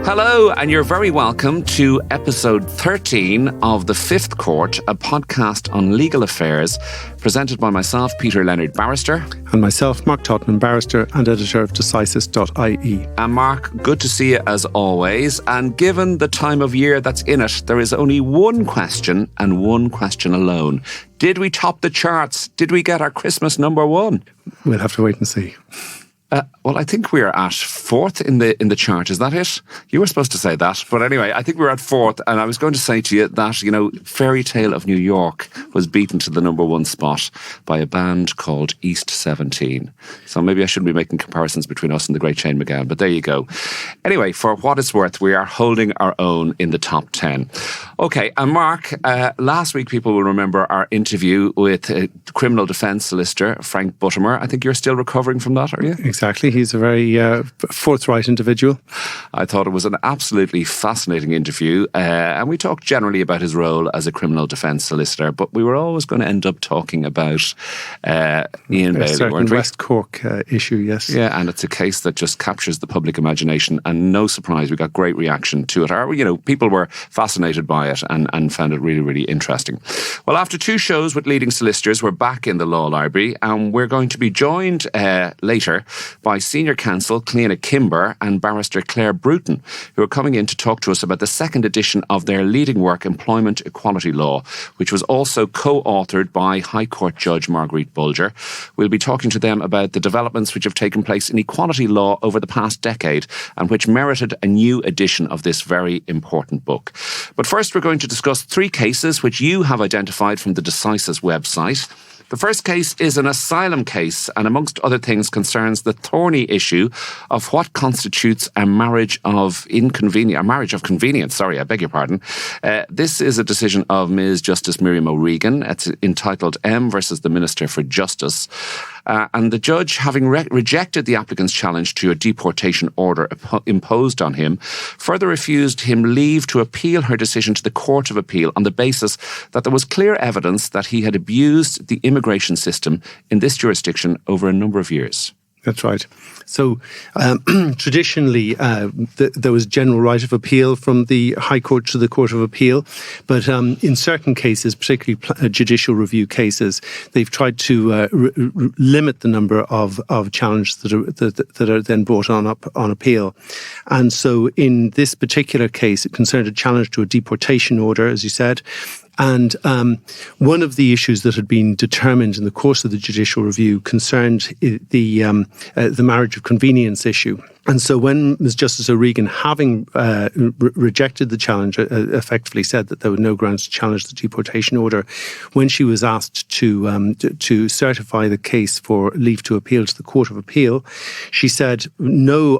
Hello, and you're very welcome to episode 13 of The Fifth Court, a podcast on legal affairs, presented by myself, Peter Leonard, barrister. And myself, Mark Tottenham, barrister and editor of Decisis.ie. And Mark, good to see you as always. And given the time of year that's in it, there is only one question and one question alone. Did we top the charts? Did we get our Christmas number one? We'll have to wait and see. Well, I think we're at fourth in the chart. Is that it? You were supposed to say that. But anyway, I think we're at fourth. And I was going to say to you that, Fairy Tale of New York was beaten to the number one spot by a band called E13. So maybe I shouldn't be making comparisons between us and the great Shane MacGowan. But there you go. Anyway, for what it's worth, we are holding our own in the top 10. Okay, and Mark, last week people will remember our interview with criminal defence solicitor Frank Buttimer. I think you're still recovering from that, are you? Exactly. He's a very forthright individual. I thought it was an absolutely fascinating interview, and we talked generally about his role as a criminal defence solicitor, but we were always going to end up talking about Ian Bailey, weren't we? West Cork issue, yes. Yeah, and it's a case that just captures the public imagination, and no surprise, we got great reaction to it. People were fascinated by it and found it really, really interesting. Well, after two shows with leading solicitors, we're back in the Law Library, and we're going to be joined later by Senior Counsel Cliona Kimber and Barrister Claire Bruton, who are coming in to talk to us about the second edition of their leading work, Employment Equality Law, which was also co-authored by High Court Judge Marguerite Bolger. We'll be talking to them about the developments which have taken place in equality law over the past decade and which merited a new edition of this very important book. But first, we're going to discuss three cases which you have identified from the Decisis website. The first case is an asylum case and, amongst other things, concerns the thorny issue of what constitutes a marriage of convenience. Sorry, I beg your pardon. This is a decision of Ms. Justice Miriam O'Regan. It's entitled M versus the Minister for Justice. And the judge, having rejected the applicant's challenge to a deportation order imposed on him, further refused him leave to appeal her decision to the Court of Appeal on the basis that there was clear evidence that he had abused the immigration system in this jurisdiction over a number of years. That's right. So traditionally, there was general right of appeal from the High Court to the Court of Appeal. But in certain cases, particularly judicial review cases, they've tried to limit the number of challenges that are then brought on appeal. And so in this particular case, it concerned a challenge to a deportation order, as you said. And one of the issues that had been determined in the course of the judicial review concerned the marriage of convenience issue. And so when Ms. Justice O'Regan, having rejected the challenge, effectively said that there were no grounds to challenge the deportation order, when she was asked to certify the case for leave to appeal to the Court of Appeal, she said no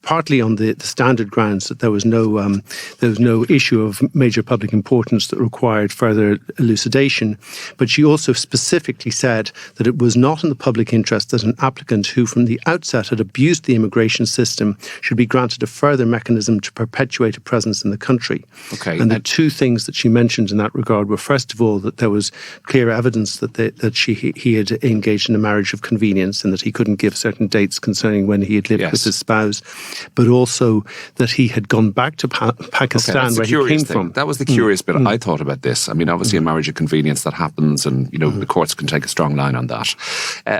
partly on the standard grounds that there was no issue of major public importance that required further elucidation. But she also specifically said that it was not in the public interest that an applicant who from the outset had abused the immigration system should be granted a further mechanism to perpetuate a presence in the country. Okay. And the two things that she mentioned in that regard were, first of all, that there was clear evidence that he had engaged in a marriage of convenience and that he couldn't give certain dates concerning when he had lived with his spouse, but also that he had gone back to Pakistan, where he came from. That was the curious bit I thought about this. I mean, obviously a marriage of convenience that happens and, the courts can take a strong line on that.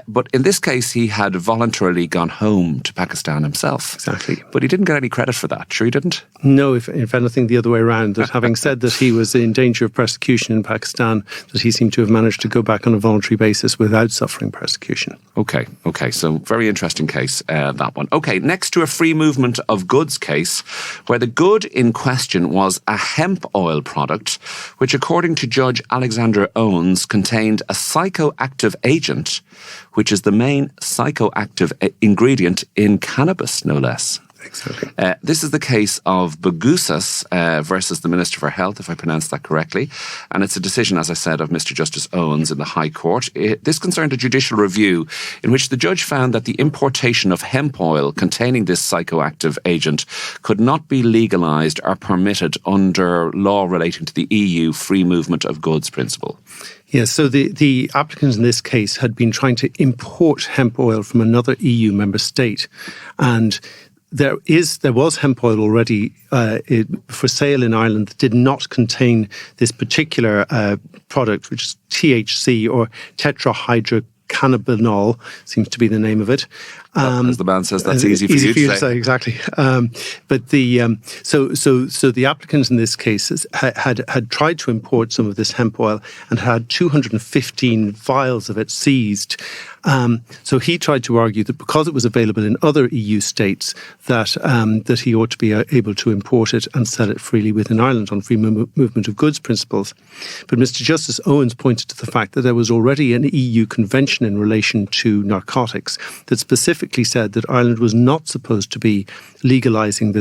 But in this case, he had voluntarily gone home to Pakistan himself. Exactly. But he didn't get any credit for that. Sure he didn't? No, if anything, the other way around. That having said that he was in danger of persecution in Pakistan, that he seemed to have managed to go back on a voluntary basis without suffering persecution. Okay. So very interesting case, that one. Okay, next to a free movement of goods case, where the good in question was a hemp oil product, which according to Judge Alexander Owens contained a psychoactive agent, which is the main psychoactive ingredient in cannabis, no less. Exactly. This is the case of Bougousis versus the Minister for Health, if I pronounced that correctly. And it's a decision, as I said, of Mr. Justice Owens in the High Court. This concerned a judicial review in which the judge found that the importation of hemp oil containing this psychoactive agent could not be legalised or permitted under law relating to the EU free movement of goods principle. Yes, so the applicant in this case had been trying to import hemp oil from another EU member state, and there was hemp oil already for sale in Ireland that did not contain this particular product, which is THC, or tetrahydrocannabinol, seems to be the name of it. As the man says, that's easy for you to say. Exactly. But so the applicant in this case had tried to import some of this hemp oil and had 215 vials of it seized. So he tried to argue that because it was available in other EU states, that he ought to be able to import it and sell it freely within Ireland on free movement of goods principles. But Mr. Justice Owens pointed to the fact that there was already an EU convention in relation to narcotics that specifically said that Ireland was not supposed to be legalising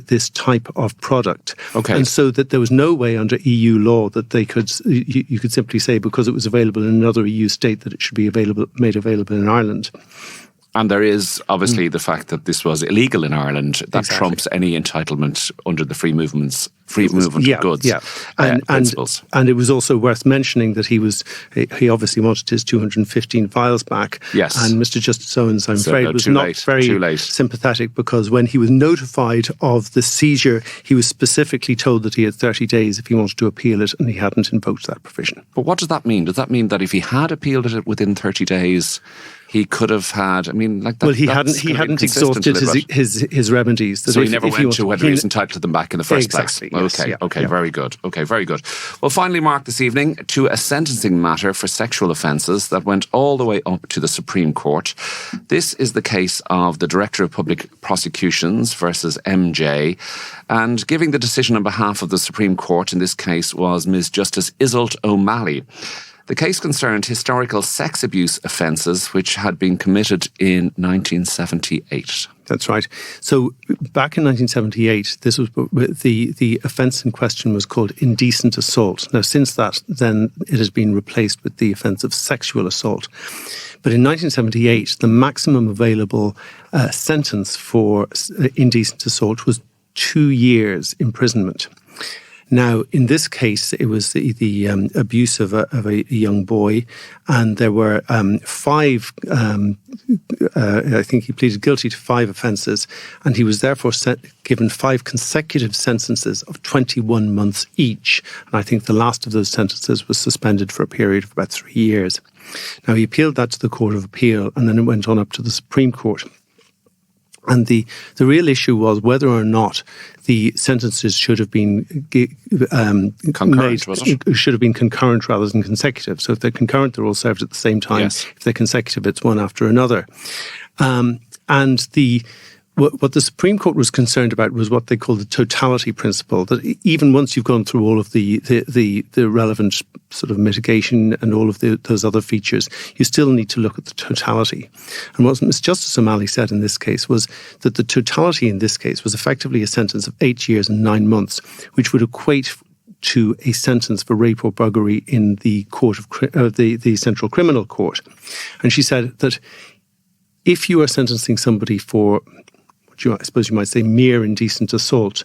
this type of product. Okay. And so that there was no way under EU law that you could simply say because it was available in another EU state that it should be made available in Ireland. And there is obviously the fact that this was illegal in Ireland that trumps any entitlement under the free movement of goods principles. And it was also worth mentioning that he obviously wanted his 215 vials back. Yes. And Mr. Justice Owens, I'm afraid, was not very sympathetic, because when he was notified of the seizure, he was specifically told that he had 30 days if he wanted to appeal it, and he hadn't invoked that provision. But what does that mean? Does that mean that if he had appealed it within 30 days, he could have had, Well, he hadn't exhausted his remedies. So he never went to whether he was entitled to them back in the first place. Yes, Okay, very good. Okay, very good. Well, finally, Mark, this evening, to a sentencing matter for sexual offences that went all the way up to the Supreme Court. This is the case of the Director of Public Prosecutions versus MJ. And giving the decision on behalf of the Supreme Court in this case was Ms. Justice Iseult O'Malley. The case concerned historical sex abuse offences which had been committed in 1978. That's right. So back in 1978, this was the offence in question was called indecent assault. Now, since that, then it has been replaced with the offence of sexual assault. But in 1978, the maximum available sentence for indecent assault was 2 years imprisonment. Now, in this case, it was the abuse of a young boy, and there were 5, I think he pleaded guilty to 5 offences, and he was therefore given 5 consecutive sentences of 21 months each. And I think the last of those sentences was suspended for a period of about 3 years. Now, he appealed that to the Court of Appeal, and then it went on up to the Supreme Court. And the real issue was whether or not the sentences should have been concurrent, was it? Should have been concurrent rather than consecutive. So if they're concurrent, they're all served at the same time. Yes. If they're consecutive, it's one after another. And what the Supreme Court was concerned about was what they call the totality principle, that even once you've gone through all of the relevant sort of mitigation and all of those other features, you still need to look at the totality. And what Ms. Justice O'Malley said in this case was that the totality in this case was effectively a sentence of 8 years and 9 months, which would equate to a sentence for rape or buggery in the court of the Central Criminal Court. And she said that if you are sentencing somebody for, I suppose you might say, mere indecent assault,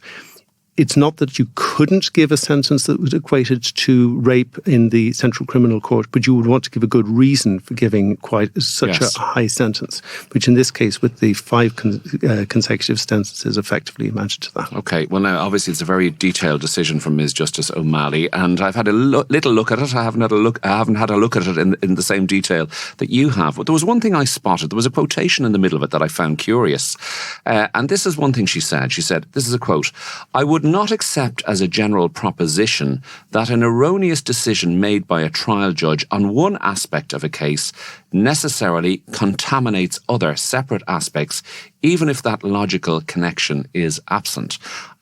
it's not that you couldn't give a sentence that was equated to rape in the Central Criminal Court, but you would want to give a good reason for giving such a high sentence, which in this case, with the 5 consecutive sentences, effectively amounted to that. Okay, well now, obviously it's a very detailed decision from Ms. Justice O'Malley, and I've had a little look at it. I haven't had a look at it in the same detail that you have. But there was one thing I spotted. There was a quotation in the middle of it that I found curious. And this is one thing she said. She said, this is a quote, "I would not accept as a general proposition that an erroneous decision made by a trial judge on one aspect of a case necessarily contaminates other separate aspects, even if that logical connection is absent."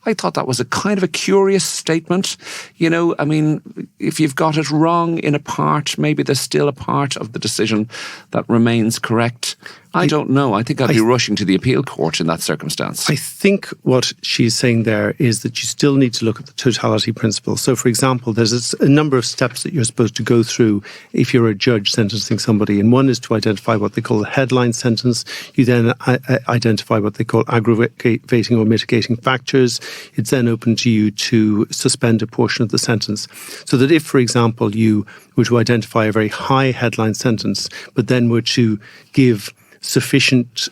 I thought that was a kind of a curious statement. You know, I mean, if you've got it wrong in a part, maybe there's still a part of the decision that remains correct. I don't know. I think I'd be rushing to the appeal court in that circumstance. I think what she's saying there is that you still need to look at the totality principle. So, for example, there's a number of steps that you're supposed to go through if you're a judge sentencing somebody. And one is to identify what they call the headline sentence. You then identify what they call aggravating or mitigating factors. It's then open to you to suspend a portion of the sentence. So that if, for example, you were to identify a very high headline sentence, but then were to give sufficient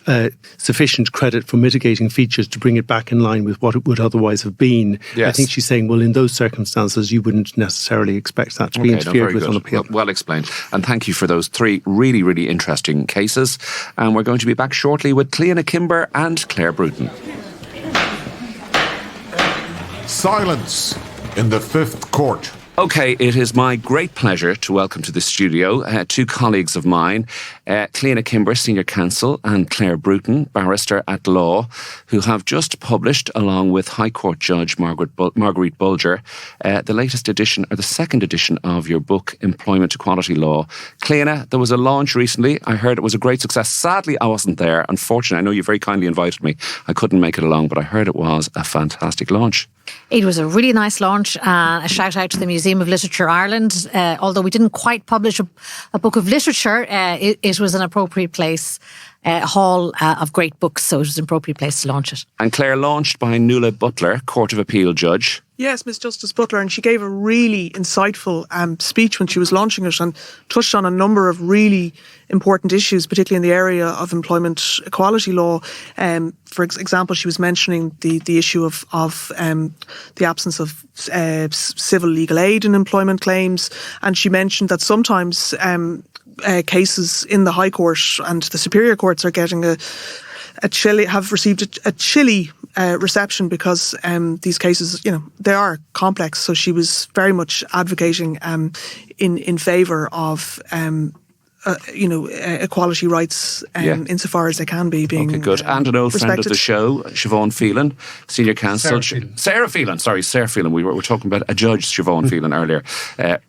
credit for mitigating features to bring it back in line with what it would otherwise have been. Yes. I think she's saying, well, in those circumstances, you wouldn't necessarily expect that to be interfered with on appeal. Well explained. And thank you for those 3 really, really interesting cases. And we're going to be back shortly with Cliona Kimber and Claire Bruton. Silence in the Fifth Court. Okay, it is my great pleasure to welcome to the studio 2 colleagues of mine, Cliona Kimber, Senior Counsel, and Claire Bruton, Barrister at Law, who have just published, along with High Court Judge Marguerite Bolger, the latest edition, or the second edition of your book, Employment Equality Law. Cliona, there was a launch recently. I heard it was a great success. Sadly, I wasn't there. Unfortunately, I know you very kindly invited me. I couldn't make it along, but I heard it was a fantastic launch. It was a really nice launch. A shout out to the Museum of Literature Ireland. Although we didn't quite publish a book of literature, it was an appropriate place, a hall of great books, so it was an appropriate place to launch it. And Claire, launched by Nuala Butler, Court of Appeal judge. Yes, Miss Justice Butler, and she gave a really insightful speech when she was launching it and touched on a number of really important issues, particularly in the area of employment equality law. For example, she was mentioning the issue of the absence of civil legal aid in employment claims, and she mentioned that sometimes cases in the High Court and the Superior Courts are getting have received a chilly reception because these cases, they are complex. So she was very much advocating in favour of equality rights insofar as they can be being okay, good. And an old friend of the show, Siobhan Phelan, Senior Counsel. Sarah Phelan. We were talking about a judge, Siobhan Phelan, earlier,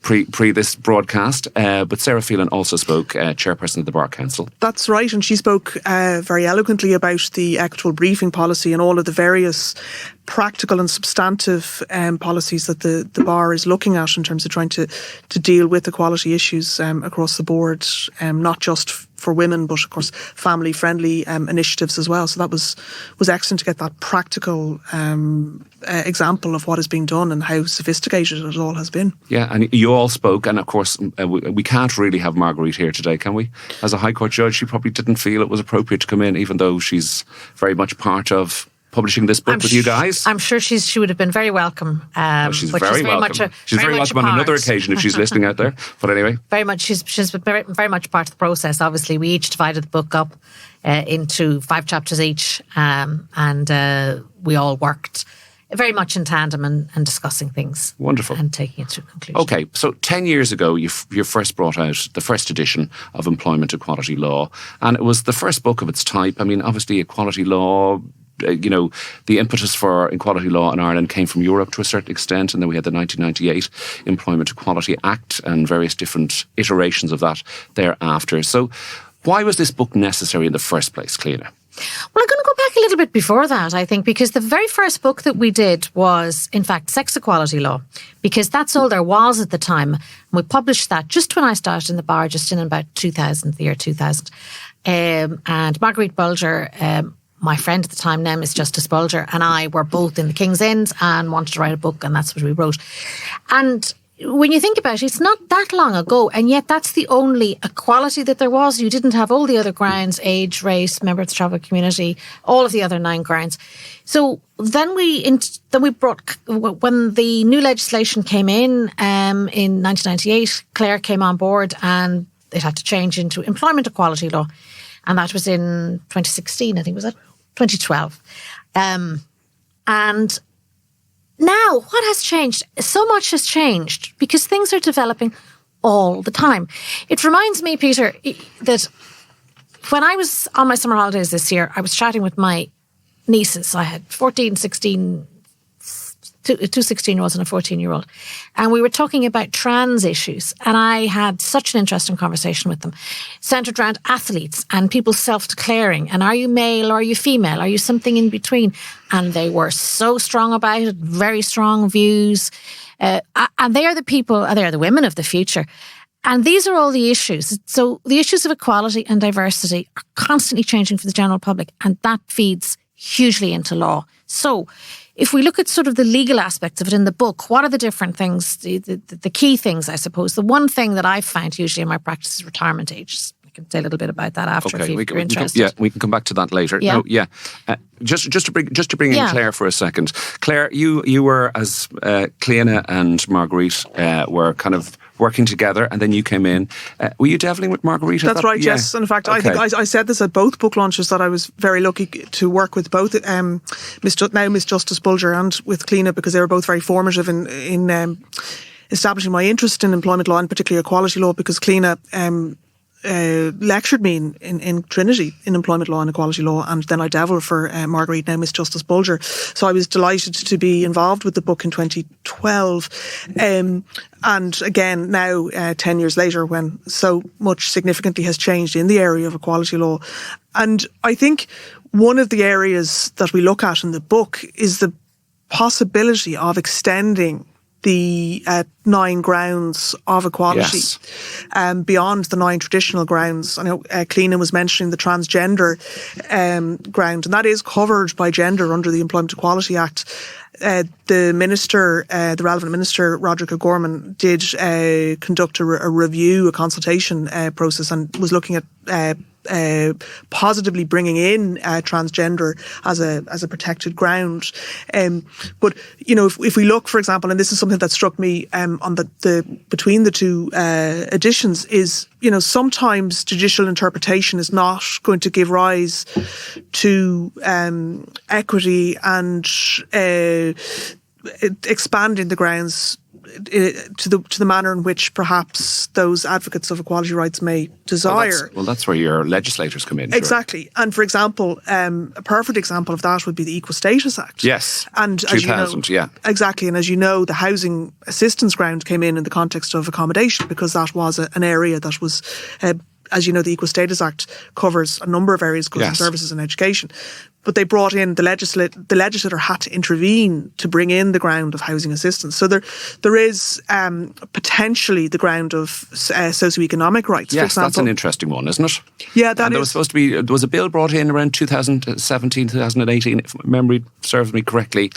pre this broadcast. But Sarah Phelan also spoke, Chairperson of the Bar Council. That's right, and she spoke very eloquently about the equitable briefing policy and all of the various practical and substantive policies that the bar is looking at in terms of trying to deal with equality issues across the board, not just for women, but of course family-friendly initiatives as well. So that was excellent to get that practical example of what is being done and how sophisticated it all has been. Yeah, and you all spoke, and of course we can't really have Marguerite here today, can we? As a High Court judge, she probably didn't feel it was appropriate to come in, even though she's very much part of publishing this book with you guys. I'm sure she would have been very welcome. She's very welcome. She's very welcome on another occasion if she's listening out there. But anyway, very much she's very much part of the process. Obviously, we each divided the book up into 5 chapters each, and we all worked very much in tandem and discussing things. Wonderful. And taking it to conclusion. Okay, so 10 years ago, you first brought out the first edition of Employment Equality Law, and it was the first book of its type. I mean, obviously, equality law, the impetus for equality law in Ireland came from Europe to a certain extent, and then we had the 1998 Employment Equality Act and various different iterations of that thereafter. So why was this book necessary in the first place, Cliona? Well, I'm going to go back a little bit before that, I think, because the very first book that we did was, in fact, Sex Equality Law, because that's all there was at the time. And we published that just when I started in the bar, just in about the year 2000. And Marguerite Bolger, my friend at the time, Miss Justice Bolger, and I were both in the King's Inns and wanted to write a book, and that's what we wrote. And when you think about it, it's not that long ago, and yet that's the only equality that there was. You didn't have all the other grounds, age, race, member of the travel community, all of the other 9 grounds. So then we brought, when the new legislation came in 1998, Claire came on board and it had to change into Employment Equality Law. And that was in 2016, I think, was that? 2012. And now, what has changed? So much has changed because things are developing all the time. It reminds me, Peter, that when I was on my summer holidays this year, I was chatting with my nieces. I had 14, 16, two 16-year-olds and a 14-year-old. And we were talking about trans issues. And I had such an interesting conversation with them, centred around athletes and people self-declaring. And are you male or are you female? Are you something in between? And they were so strong about it, very strong views. And they are the people, they are the women of the future. And these are all the issues. So the issues of equality and diversity are constantly changing for the general public. And that feeds hugely into law. So if we look at sort of the legal aspects of it in the book, what are the different things, the key things, I suppose? The one thing that I've found usually in my practice is retirement ages. can say a little bit about that after if you're interested. We can come back to that later. Yeah. Just to bring in Claire for a second. Claire, you were, as Cliona and Marguerite were kind of working together, and then you came in. Were you deviling with Marguerite? That's right, yes. And in fact, I think I said this at both book launches, that I was very lucky to work with both Miss Justice Bolger and with Cliona, because they were both very formative in establishing my interest in employment law, and particularly equality law, because Cliona lectured me in Trinity in employment law and equality law, and then I devilled for Marguerite, now Miss Justice Bolger. So I was delighted to be involved with the book in 2012. And again, now 10 years later, when so much significantly has changed in the area of equality law. And I think one of the areas that we look at in the book is the possibility of extending the 9 grounds of equality beyond the 9 traditional grounds. I know Cliona was mentioning the transgender ground, and that is covered by gender under the Employment Equality Act. The minister, the relevant minister, Roderick O'Gorman, did conduct a review, a consultation process, and was looking at positively bringing in transgender as a protected ground. But you know, if we look, for example, and this is something that struck me on the between the two editions, is, you know, sometimes judicial interpretation is not going to give rise to equity and expanding the grounds to the manner in which perhaps those advocates of equality rights may desire. Well, that's where your legislators come in. Exactly. Sure. And for example, a perfect example of that would be the Equal Status Act. Yes. And 2000, exactly. And as you know, the housing assistance ground came in the context of accommodation, because that was an area that was, as you know, the Equal Status Act covers a number of areas, goods and services and education. But they brought in, the legislator had to intervene to bring in the ground of housing assistance. So there is potentially the ground of socioeconomic rights, yes, for example. That's an interesting one, isn't it? Yeah, that and there was a bill brought in around 2017, 2018, if memory serves me correctly.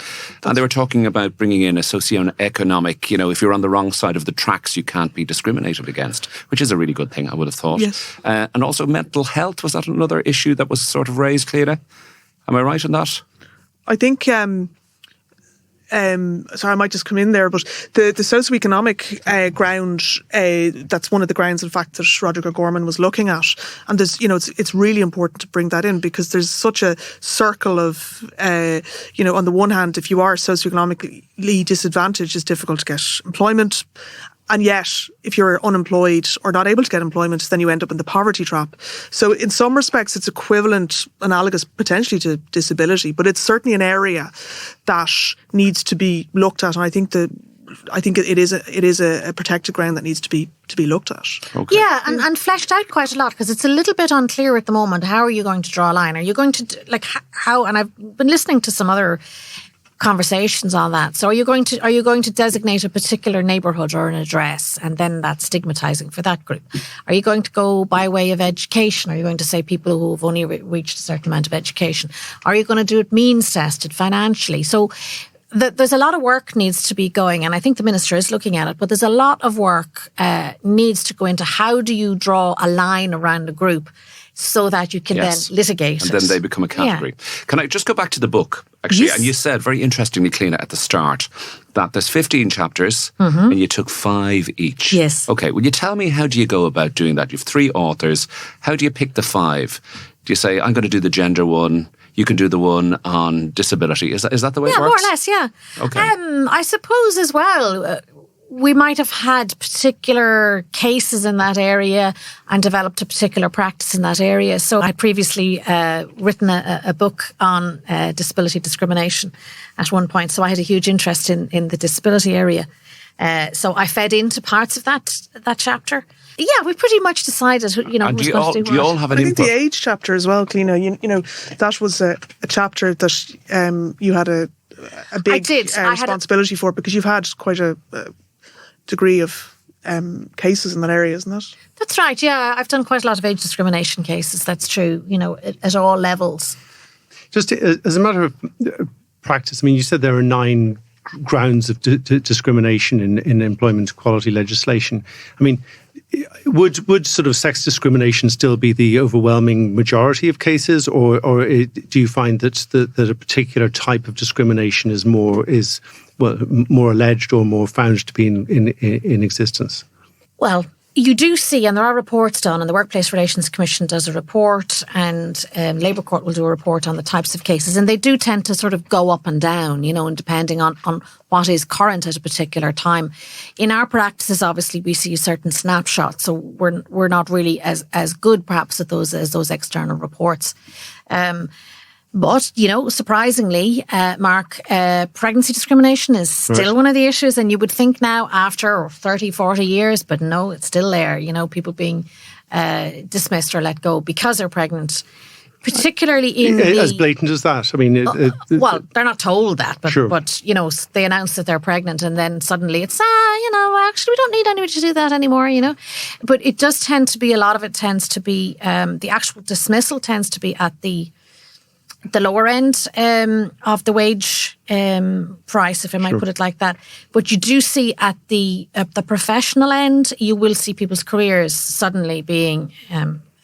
And they were talking about bringing in a socioeconomic, you know, if you're on the wrong side of the tracks, you can't be discriminated against, which is a really good thing, I would have thought. Yes. And also mental health, was that another issue that was sort of raised, Cliona? Am I right in that? I think, sorry, I might just come in there, but the socioeconomic ground, that's one of the grounds, in fact, that Roderick O'Gorman was looking at. And there's, you know, it's really important to bring that in, because there's such a circle of, you know, on the one hand, if you are socioeconomically disadvantaged, it's difficult to get employment. And yet, if you're unemployed or not able to get employment, then you end up in the poverty trap. So in some respects, it's equivalent, analogous potentially to disability, but it's certainly an area that needs to be looked at. And I think it is a protected ground that needs to be looked at. Okay. Yeah, and fleshed out quite a lot, because it's a little bit unclear at the moment. How are you going to draw a line? Are you going to, how? And I've been listening to some other conversations on that. So are you going to designate a particular neighbourhood or an address, and then that's stigmatising for that group? Are you going to go by way of education? Are you going to say people who have only reached a certain amount of education? Are you going to do it means tested financially? So there's a lot of work needs to be going, and I think the Minister is looking at it, but there's a lot of work needs to go into how do you draw a line around a group so that you can then litigate and then they become a category. Yeah. Can I just go back to the book, actually? Yes. And you said, very interestingly, Cliona, at the start, that there's 15 chapters and you took 5 each. Yes. Okay, will you tell me, how do you go about doing that? You have 3 authors. How do you pick the 5? Do you say, I'm going to do the gender one, you can do the one on disability? Is that the way it works? Yeah, more or less, yeah. Okay. I suppose as well, we might have had particular cases in that area and developed a particular practice in that area. So I'd previously written a book on disability discrimination at one point. So I had a huge interest in the disability area. So I fed into parts of that chapter. Yeah, we pretty much decided, you know, and do you all have an input? I think the age chapter as well, Cliona, you know, that was a chapter that you had a big responsibility for, because you've had quite a degree of cases in that area, isn't it? That's right, yeah. I've done quite a lot of age discrimination cases, that's true, you know, at all levels. Just as a matter of practice, I mean, you said there are 9 grounds of discrimination in employment equality legislation. I mean, would sort of sex discrimination still be the overwhelming majority of cases, or do you find that a particular type of discrimination is more alleged or more found to be in existence? Well, you do see, and there are reports done, and the Workplace Relations Commission does a report, and Labour Court will do a report on the types of cases, and they do tend to sort of go up and down, and depending on what is current at a particular time. In our practices, obviously, we see certain snapshots, so we're not really as good perhaps at those as those external reports. But, surprisingly, Mark, pregnancy discrimination is still one of the issues. And you would think now after 30, 40 years, but no, it's still there. People being dismissed or let go because they're pregnant, particularly in as blatant as that. I mean, well, they're not told that, but, sure. but they announce that they're pregnant, and then suddenly it's actually we don't need anybody to do that anymore. But it does tend to be, a lot of it tends to be the actual dismissal tends to be at the lower end of the wage price, if I might put it like that. But you do see at the professional end, you will see people's careers suddenly being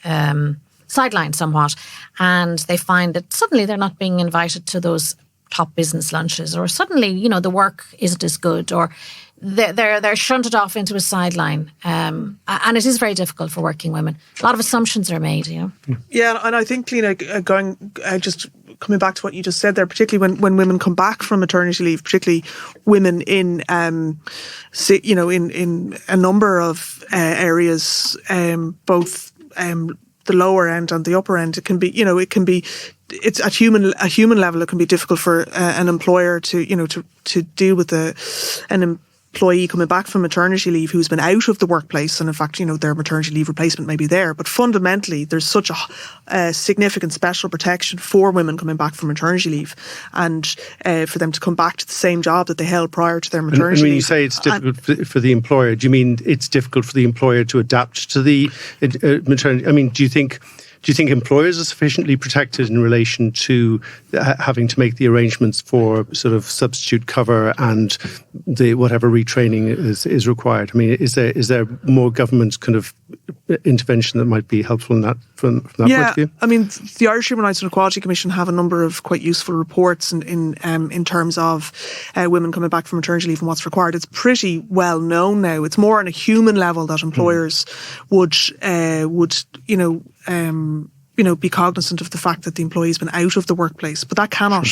sidelined somewhat, and they find that suddenly they're not being invited to those top business lunches, or suddenly the work isn't as good, or they're shunted off into a sideline, and it is very difficult for working women. A lot of assumptions are made. Yeah, and I think, Cliona, just coming back to what you just said there, particularly when women come back from maternity leave, particularly women in in a number of areas, both the lower end and the upper end, it can be it's at a human level. It can be difficult for an employer to deal with an employee coming back from maternity leave who's been out of the workplace, and in fact, their maternity leave replacement may be there. But fundamentally, there's such a significant special protection for women coming back from maternity leave, and for them to come back to the same job that they held prior to their maternity leave. And when you say it's difficult for the employer, do you mean it's difficult for the employer to adapt to the maternity? I mean, do you think employers are sufficiently protected in relation to having to make the arrangements for sort of substitute cover and the whatever retraining is required? I mean, is there more government kind of intervention that might be helpful in that from that point of view? I mean, the Irish Human Rights and Equality Commission have a number of quite useful reports in terms of women coming back from maternity leave and what's required. It's pretty well known now. It's more on a human level that employers would be cognizant of the fact that the employee's been out of the workplace, but that cannot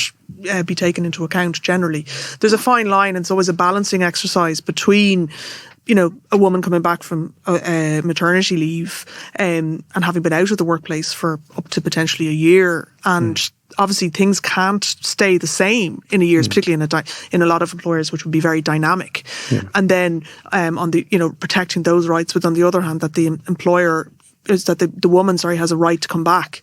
be taken into account generally. There's a fine line, and it's always a balancing exercise between a woman coming back from maternity leave and having been out of the workplace for up to potentially a year, and obviously things can't stay the same in a year, particularly in a lot of employers, which would be very dynamic. And then on the protecting those rights, but on the other hand, that the employer is that the woman, has a right to come back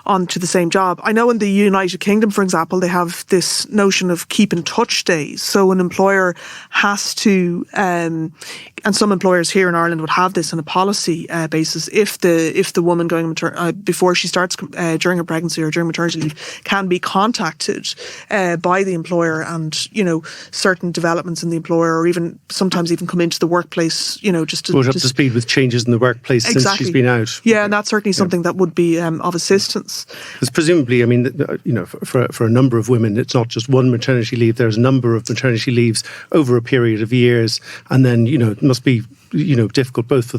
onto the same job. I know in the United Kingdom, for example, they have this notion of keep in touch days. So an employer has to, and some employers here in Ireland would have this on a policy basis. If the woman going before she starts during her pregnancy or during maternity leave can be contacted by the employer, and certain developments in the employer, or even sometimes even come into the workplace, just to up to speed with changes in the workplace since she's been out. Yeah, and that's certainly something that would be of assistance. Because presumably, I mean, for a number of women, it's not just one maternity leave. There's a number of maternity leaves over a period of years, and then it must be difficult both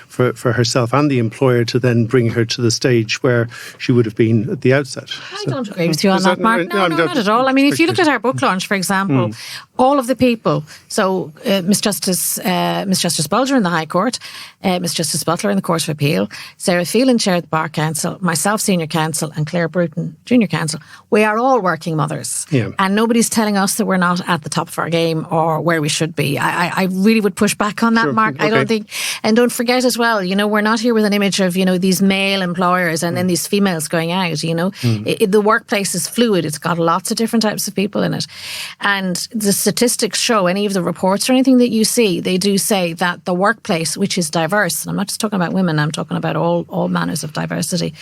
for herself and the employer to then bring her to the stage where she would have been at the outset. I don't agree with you on that, Mark. No, not at all. I mean, if you looked at our book launch, for example, all of the people, so Miss Justice Bolger in the High Court, Miss Justice Butler in the Court of Appeal, Sarah Phelan, Chair of the Bar Council, myself, Senior Counsel, and Claire Bruton, Junior Counsel, we are all working mothers. Yeah. And nobody's telling us that we're not at the top of our game or where we should be. I really would push back on that, Mark. Okay. I don't think, and don't forget as well, we're not here with an image of, these male employers and then these females going out, the workplace is fluid. It's got lots of different types of people in it. And the statistics show, any of the reports or anything that you see, they do say that the workplace, which is diverse, and I'm not just talking about women, I'm talking about all manners of diversity,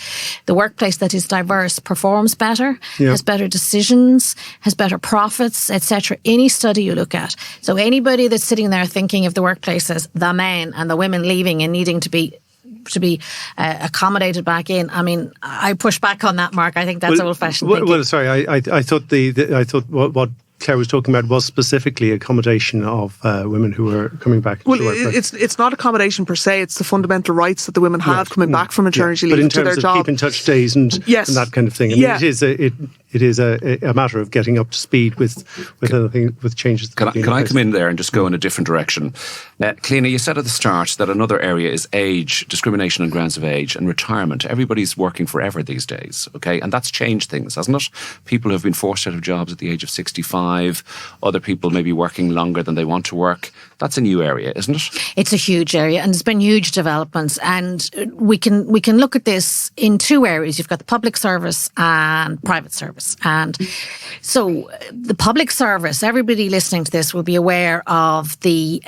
the workplace that is diverse performs better, has better decisions, has better profits, etc. Any study you look at. So anybody that's sitting there thinking of the workplace as the men and the women leaving and needing to be accommodated back in. I mean, I push back on that, Mark. I think that's old-fashioned thinking. Well, sorry, I thought I thought what Claire was talking about was specifically accommodation of women who are coming back. Well, it's not accommodation per se. It's the fundamental rights that the women have coming back from maternity leave to their job. But in terms of keep in touch days and that kind of thing. I mean, it is a matter of getting up to speed with changes. Can I come in there and just go in a different direction? Cliona, you said at the start that another area is age, discrimination on grounds of age, and retirement. Everybody's working forever these days, okay? And that's changed things, hasn't it? People have been forced out of jobs at the age of 65. Other people may be working longer than they want to work. That's a new area, isn't it? It's a huge area, and there's been huge developments. And we can look at this in two areas. You've got the public service and private service. And so the public service, everybody listening to this will be aware of the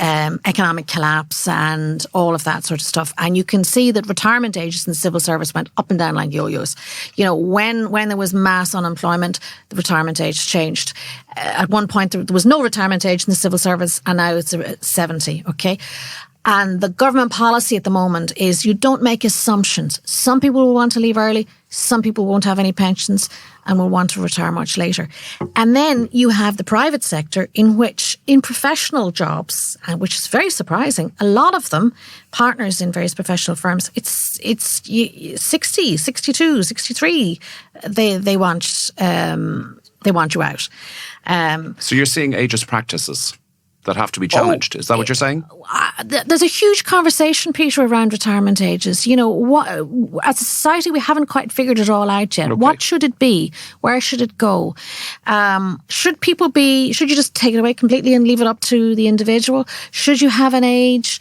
economic collapse and all of that sort of stuff. And you can see that retirement ages in the civil service went up and down like yo-yos. You know, when there was mass unemployment, the retirement age changed. At one point, there was no retirement age in the civil service, and now it's 70, okay? And the government policy at the moment is you don't make assumptions. Some people will want to leave early, some people won't have any pensions and will want to retire much later. And then you have the private sector in which, in professional jobs, which is very surprising, a lot of them, partners in various professional firms, it's 60, 62, 63, they want you out. So you're seeing ageist practices that have to be challenged. Is that what you're saying? There's a huge conversation, Peter, around retirement ages. You know, as a society, we haven't quite figured it all out yet. Okay. What should it be? Where should it go? Should you just take it away completely and leave it up to the individual? Should you have an age?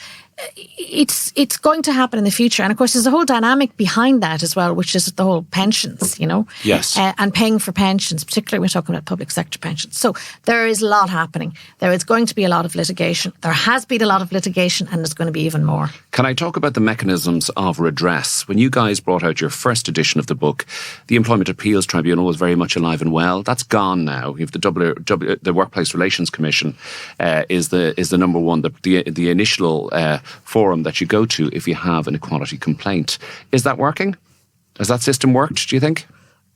It's going to happen in the future. And of course, there's a whole dynamic behind that as well, which is the whole pensions, you know. Yes. And paying for pensions, particularly we're talking about public sector pensions. So there is a lot happening. There is going to be a lot of litigation. There has been a lot of litigation, and there's going to be even more. Can I talk about the mechanisms of redress? When you guys brought out your first edition of the book, the Employment Appeals Tribunal was very much alive and well. That's gone now. You have the Workplace Relations Commission is the number one, the initial forum that you go to if you have an equality complaint. Is that working? Has that system worked, do you think?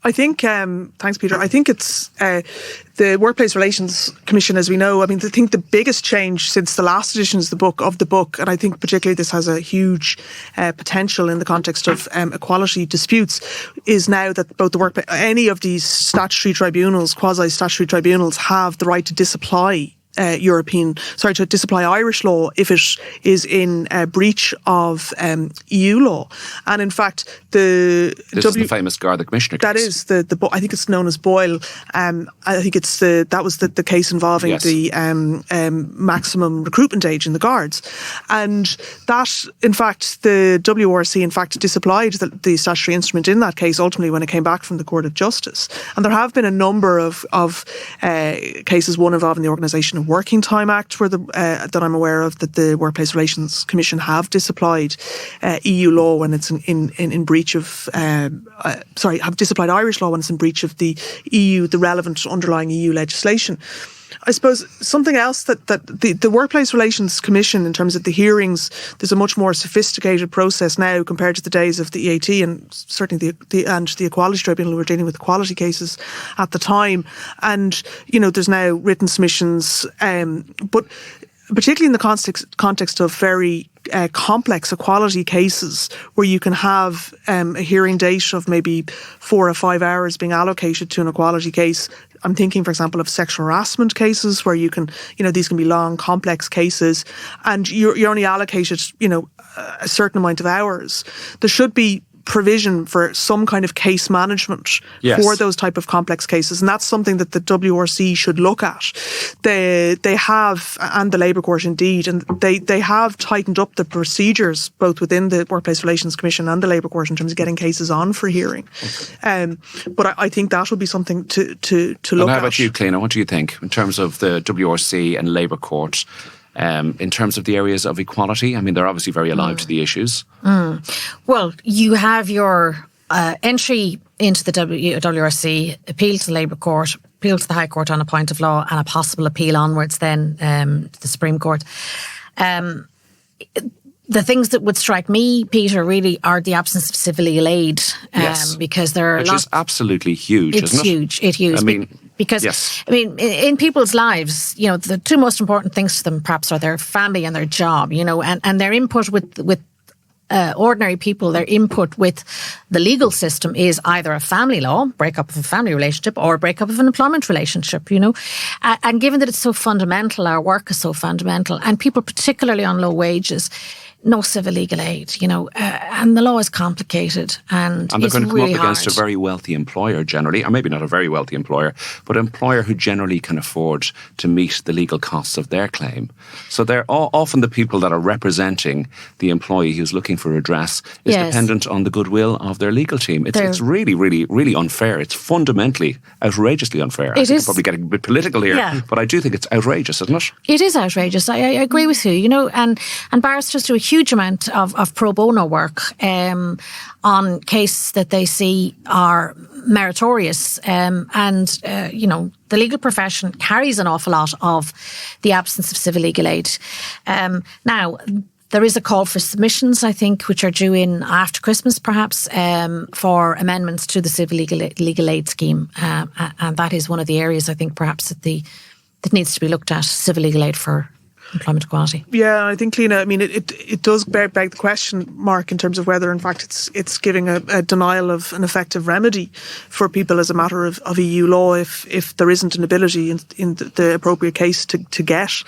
I think, thanks, Peter. I think it's the Workplace Relations Commission, as we know. I mean, I think the biggest change since the last editions of the book, and I think particularly this has a huge potential in the context of equality disputes, is now that both any of these statutory tribunals, quasi-statutory tribunals, have the right to disapply to disapply Irish law if it is in breach of EU law. And in fact, this is the famous Garda Commissioner case. That is I think it's known as Boyle. I think that was the case involving the maximum recruitment age in the Guards. And that, in fact, the WRC in fact disapplied the statutory instrument in that case ultimately when it came back from the Court of Justice. And there have been a number of cases, one involving the Organisation of Working Time Act, where that I'm aware of, that the Workplace Relations Commission have disapplied EU law when it's in breach of have disapplied Irish law when it's in breach of the EU, the relevant underlying EU legislation. I suppose something else that the Workplace Relations Commission, in terms of the hearings, there's a much more sophisticated process now compared to the days of the EAT and certainly the Equality Tribunal, who were dealing with equality cases at the time. And, you know, there's now written submissions, but particularly in the context of very complex equality cases where you can have a hearing date of maybe 4 or 5 hours being allocated to an equality case. I'm thinking, for example, of sexual harassment cases where you can, these can be long, complex cases, and you're only allocated, a certain amount of hours. There should be provision for some kind of case management for those type of complex cases, and that's something that the WRC should look at. They have, and the Labour Court indeed, and they have tightened up the procedures both within the Workplace Relations Commission and the Labour Court in terms of getting cases on for hearing. But I think that will be something to look at. And how about you, Cliona? What do you think in terms of the WRC and Labour Court? In terms of the areas of equality, I mean, they're obviously very alive to the issues. Well, you have your entry into the WRC, appeal to the Labour Court, appeal to the High Court on a point of law, and a possible appeal onwards then to the Supreme Court. The things that would strike me, Peter, really are the absence of civil legal aid, because there are which is absolutely huge, isn't it? It's huge. I mean, because in people's lives, the two most important things to them perhaps are their family and their job, and their input with ordinary people, their input with the legal system is either a family law, breakup of a family relationship, or breakup of an employment relationship, And given that it's so fundamental, our work is so fundamental, and people particularly on low wages, no civil legal aid, and the law is complicated and they're going to come really up against hard. a very wealthy employer generally, or maybe not a very wealthy employer, but an employer who generally can afford to meet the legal costs of their claim. So they're often the people that are representing the employee who's looking for redress is dependent on the goodwill of their legal team. It's really, really, really unfair. It's fundamentally outrageously unfair. I think I'm probably getting a bit political here, but I do think it's outrageous, isn't it? It is outrageous. I agree with you, and barristers do a huge amount of pro bono work on cases that they see are meritorious, the legal profession carries an awful lot of the absence of civil legal aid. Now, there is a call for submissions, I think, which are due in after Christmas, perhaps, for amendments to the civil legal aid scheme, and that is one of the areas I think perhaps that needs to be looked at, civil legal aid for employment equality. Yeah, I think, Cliona, it does beg the question, Mark, in terms of whether, in fact, it's giving a denial of an effective remedy for people as a matter of EU law if there isn't an ability in the appropriate case to get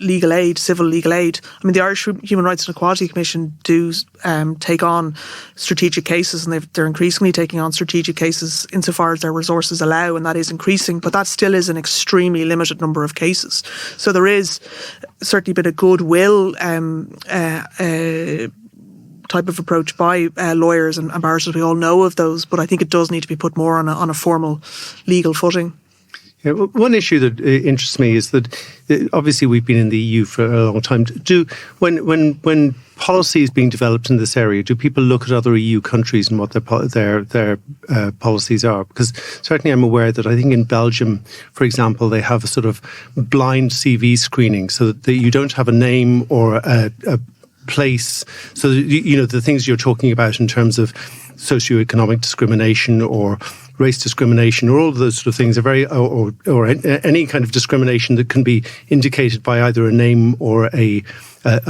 legal aid, civil legal aid. The Irish Human Rights and Equality Commission do take on strategic cases, and they're increasingly taking on strategic cases insofar as their resources allow, and that is increasing, but that still is an extremely limited number of cases. So there is certainly been a goodwill type of approach by lawyers and barristers. We all know of those, but I think it does need to be put more on a formal legal footing. Yeah, one issue that interests me is that obviously we've been in the EU for a long time. When policy is being developed in this area, do people look at other EU countries and what their policies are? Because certainly I'm aware that I think in Belgium, for example, they have a sort of blind CV screening, so that you don't have a name or a place. So the things you're talking about in terms of socioeconomic discrimination or race discrimination, or all of those sort of things are very, or any kind of discrimination that can be indicated by either a name or a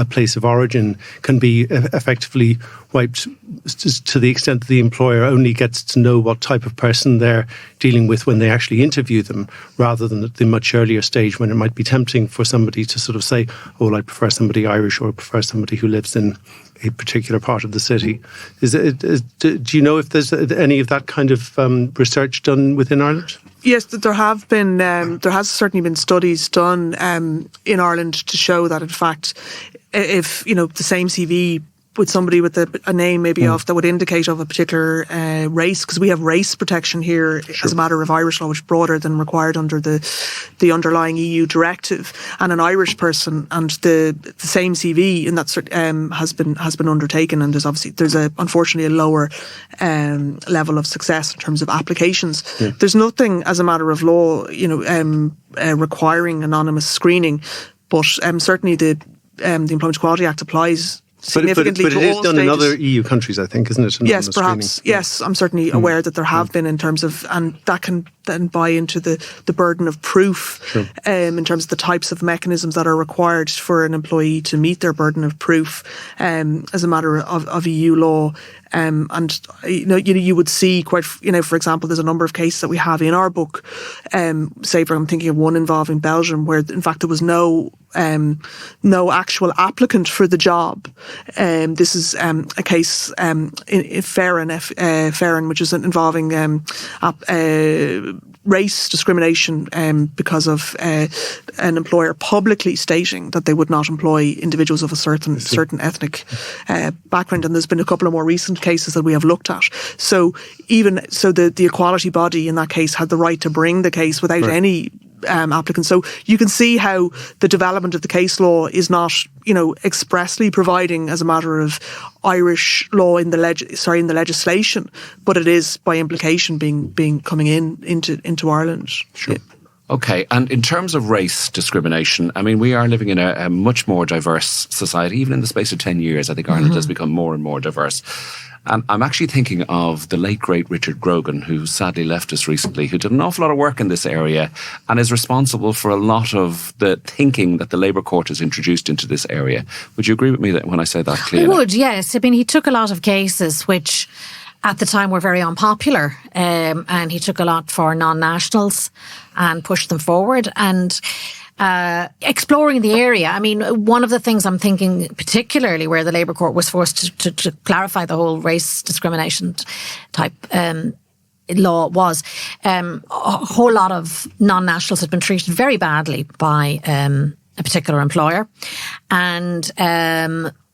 place of origin can be effectively wiped to the extent that the employer only gets to know what type of person they're dealing with when they actually interview them, rather than at the much earlier stage when it might be tempting for somebody to sort of say, oh, I prefer somebody Irish, or I prefer somebody who lives in a particular part of the city. Do you know if there's any of that kind of research done within Ireland? Yes, there have been. There has certainly been studies done in Ireland to show that, in fact, if the same CV with somebody with a name maybe off that would indicate of a particular race, because we have race protection here as a matter of Irish law, which is broader than required under the underlying EU directive, and an Irish person and the same CV in that has been undertaken, and there's unfortunately a lower level of success in terms of applications. Yeah. There's nothing as a matter of law, requiring anonymous screening, but certainly the Employment Equality Act applies significantly but it to is all done stages. in other EU countries, I think, isn't it? Yes, perhaps. Screening. Yes, I'm certainly aware that there have been, in terms of, and that can then buy into the burden of proof, in terms of the types of mechanisms that are required for an employee to meet their burden of proof as a matter of EU law. And you would see quite, for example, there's a number of cases that we have in our book. I'm thinking of one involving Belgium, where in fact there was no no actual applicant for the job. This is a case in Farron, which is involving race discrimination because of an employer publicly stating that they would not employ individuals of a certain ethnic background. And there's been a couple of more recent cases that we have looked at. So the equality body in that case had the right to bring the case without any applicants. So you can see how the development of the case law is not, expressly providing as a matter of Irish law in the legislation, but it is by implication being coming into Ireland. Sure. Yeah. Okay, and in terms of race discrimination, I mean, we are living in a much more diverse society. Even in the space of 10 years, I think Ireland has become more and more diverse. And I'm actually thinking of the late, great Richard Grogan, who sadly left us recently, who did an awful lot of work in this area and is responsible for a lot of the thinking that the Labour Court has introduced into this area. Would you agree with me when I say that, Cliona? I would, yes. I mean, he took a lot of cases which at the time were very unpopular, and he took a lot for non-nationals and pushed them forward. And exploring the area, I mean, one of the things I'm thinking particularly where the Labour Court was forced to clarify the whole race discrimination type law was a whole lot of non-nationals had been treated very badly by a particular employer. And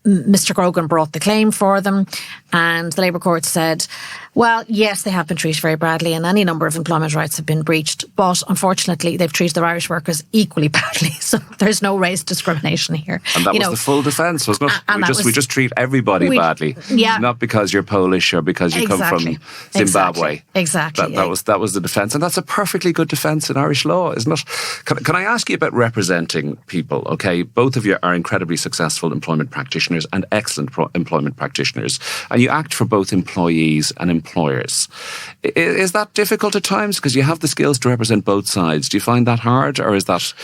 Mr. Grogan brought the claim for them, and the Labour Court said, well, yes, they have been treated very badly and any number of employment rights have been breached, but unfortunately they've treated their Irish workers equally badly, so there's no race discrimination here. And that was the full defence, wasn't it? We just treat everybody badly, not because you're Polish or because you come from Zimbabwe. Exactly. That was the defence, and that's a perfectly good defence in Irish law, isn't it? Can I ask you about representing people? Okay, both of you are incredibly successful employment practitioners and excellent employment practitioners, and you act for both employees and employers. Is that difficult at times because you have the skills to represent both sides? Do you find that hard, or is that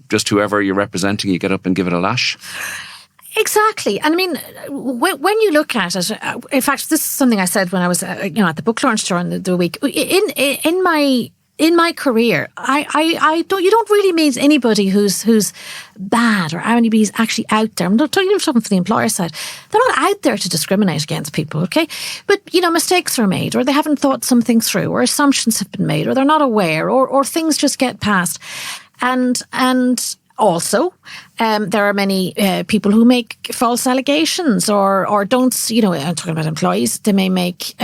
just whoever you're representing, you get up and give it a lash? Exactly. And I mean, when you look at it, in fact, this is something I said when I was at the book launch during the week. In my career, you don't really meet anybody who's bad or anybody's actually out there. I'm not talking from the employer side. They're not out there to discriminate against people, okay? But, mistakes are made, or they haven't thought something through, or assumptions have been made, or they're not aware, or things just get passed. And also, there are many people who make false allegations or don't, I'm talking about employees, they may make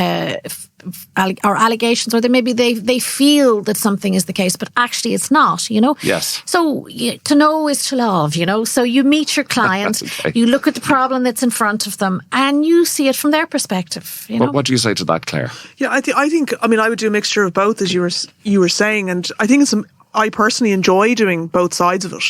allegations, or they feel that something is the case, but actually it's not, Yes. So to know is to love, So you meet your client, okay. You look at the problem that's in front of them, and you see it from their perspective. What do you say to that, Claire? Yeah, I think I would do a mixture of both, as you were saying, and I think I personally enjoy doing both sides of it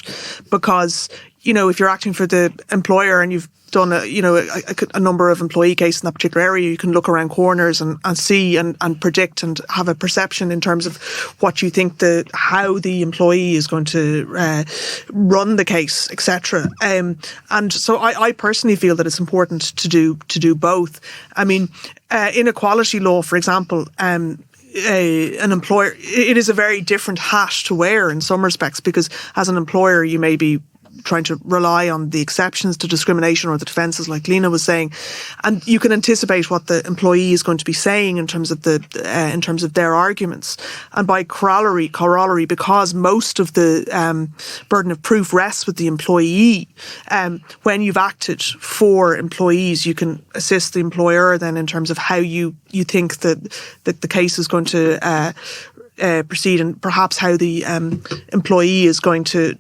because, if you're acting for the employer and you've done a number of employee cases in that particular area, you can look around corners and see and predict and have a perception in terms of what you think how the employee is going to run the case, etc. And so I personally feel that it's important to do both. I mean, inequality law, for example, an employer, it is a very different hat to wear in some respects, because as an employer you may be trying to rely on the exceptions to discrimination or the defences, like Lena was saying, and you can anticipate what the employee is going to be saying in terms of their arguments. And by corollary, because most of the burden of proof rests with the employee, when you've acted for employees, you can assist the employer then in terms of how you think that the case is going to proceed, and perhaps how the employee is going to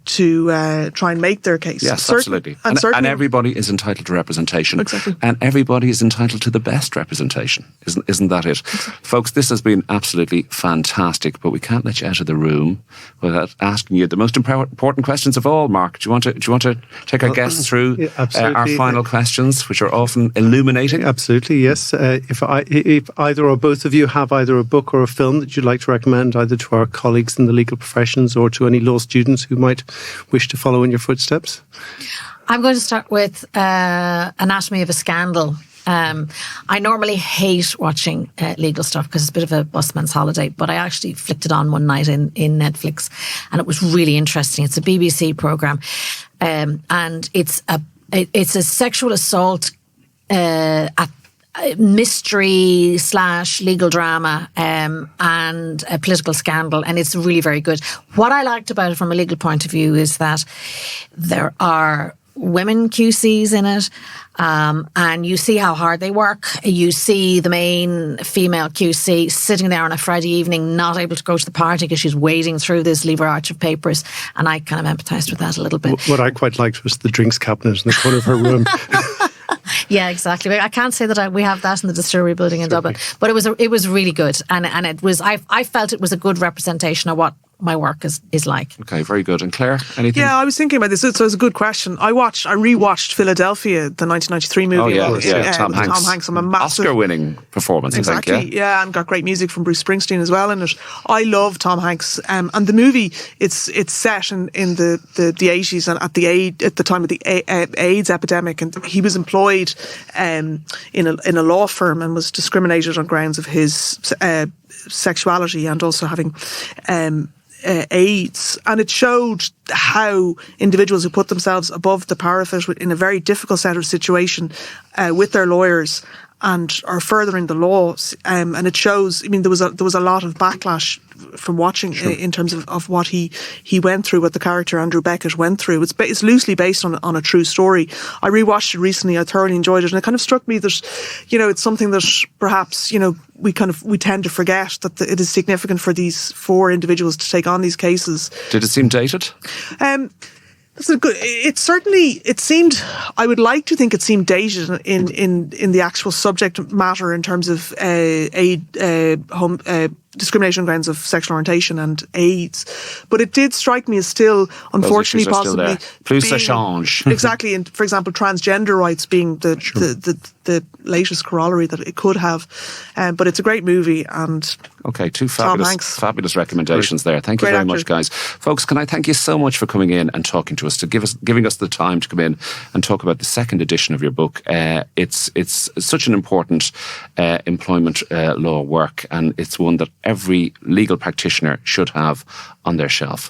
try and make their case. Yes, absolutely. And everybody is entitled to representation. Exactly. And everybody is entitled to the best representation. Isn't that it? Exactly. Folks, this has been absolutely fantastic, but we can't let you out of the room without asking you the most important questions of all. Mark, do you want to take our guests through our final questions, which are often illuminating? Absolutely, yes. If either or both of you have either a book or a film that you'd like to recommend, either to our colleagues in the legal professions or to any law students who might wish to follow in your footsteps? I'm going to start with Anatomy of a Scandal I normally hate watching legal stuff because it's a bit of a busman's holiday, but I actually flicked it on one night in Netflix, and it was really interesting. It's a BBC programme, and it's a sexual assault mystery / legal drama and a political scandal, and it's really very good. What I liked about it from a legal point of view is that there are women QCs in it, and you see how hard they work. You see the main female QC sitting there on a Friday evening, not able to go to the party because she's wading through this lever arch of papers, and I kind of empathised with that a little bit. What I quite liked was the drinks cabinet in the corner of her room. Yeah, exactly. I can't say that we have that in the Distillery Building in Dublin, but it was really good, and it was. I felt it was a good representation of what my work is like. Okay, very good. And Claire, anything? Yeah, I was thinking about this. So it's a good question. I rewatched Philadelphia, the 1993 movie. Oh yeah, Tom Hanks. Tom Hanks. I'm a massive Oscar-winning performance. Exactly. I think, yeah, and got great music from Bruce Springsteen as well in it. I love Tom Hanks, and the movie it's set in the 80s and at the time of the AIDS epidemic, and he was employed in a law firm and was discriminated on grounds of his sexuality and also having AIDS, and it showed how individuals who put themselves above the parapet in a very difficult set of situation with their lawyers and are furthering the laws, and it shows. I mean, there was a lot of backlash from watching in terms of what he went through, what the character Andrew Beckett went through. It's loosely based on a true story. I rewatched it recently. I thoroughly enjoyed it, and it kind of struck me that it's something that perhaps we tend to forget, that it is significant for these 4 individuals to take on these cases. Did it seem dated? It seemed, I would like to think it seemed dated in the actual subject matter in terms of discrimination on grounds of sexual orientation and AIDS. But it did strike me as still, unfortunately, possibly plus ça change. Exactly, and for example, transgender rights being the latest corollary that it could have. But it's a great movie, and okay, 2 fabulous recommendations there. Thank you very much, guys. Folks, can I thank you so much for coming in and talking to us, giving us the time to come in and talk about the second edition of your book. It's such an important employment law work, and it's one that every legal practitioner should have on their shelf.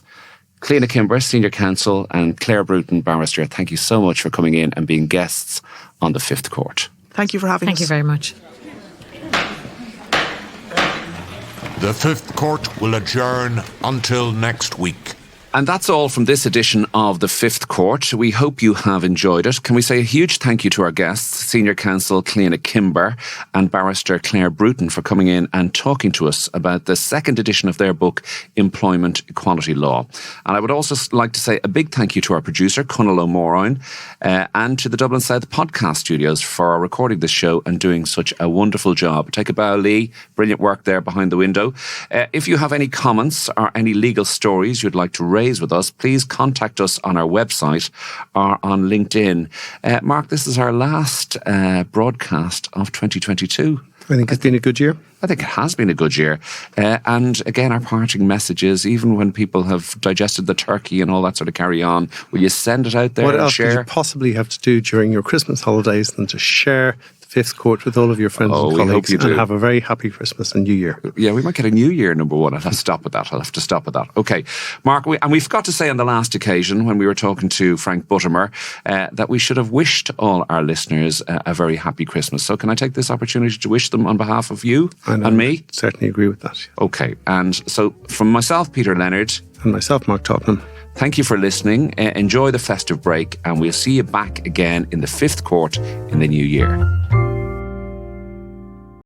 Cliona Kimber, Senior Counsel, and Claire Bruton, Barrister, thank you so much for coming in and being guests on the Fifth Court. Thank you for having us. Thank you very much. The Fifth Court will adjourn until next week. And that's all from this edition of The Fifth Court. We hope you have enjoyed it. Can we say a huge thank you to our guests, Senior Counsel Cliona Kimber and Barrister Claire Bruton, for coming in and talking to us about the second edition of their book, Employment Equality Law. And I would also like to say a big thank you to our producer, Conal O'Moroyne, and to the Dublin South Podcast Studios for recording this show and doing such a wonderful job. Take a bow, Lee. Brilliant work there behind the window. If you have any comments or any legal stories you'd like to raise with us, please contact us on our website or on LinkedIn. Mark, this is our last broadcast of 2022. I think it's been a good year. I think it has been a good year. And again, our parting messages, even when people have digested the turkey and all that sort of carry on, will you send it out there and share? What else could you possibly have to do during your Christmas holidays than to share Fifth Court with all of your friends and colleagues, and have a very happy Christmas and New Year. Yeah, we might get a New Year #1. I'll have to stop with that. Okay, Mark, we forgot to say on the last occasion when we were talking to Frank Buttimer that we should have wished all our listeners a very happy Christmas. So can I take this opportunity to wish them on behalf of you and me? Certainly agree with that. Yeah. Okay, and so from myself, Peter Leonard. And myself, Mark Tottenham. Thank you for listening. Enjoy the festive break, and we'll see you back again in the Fifth Court in the new year.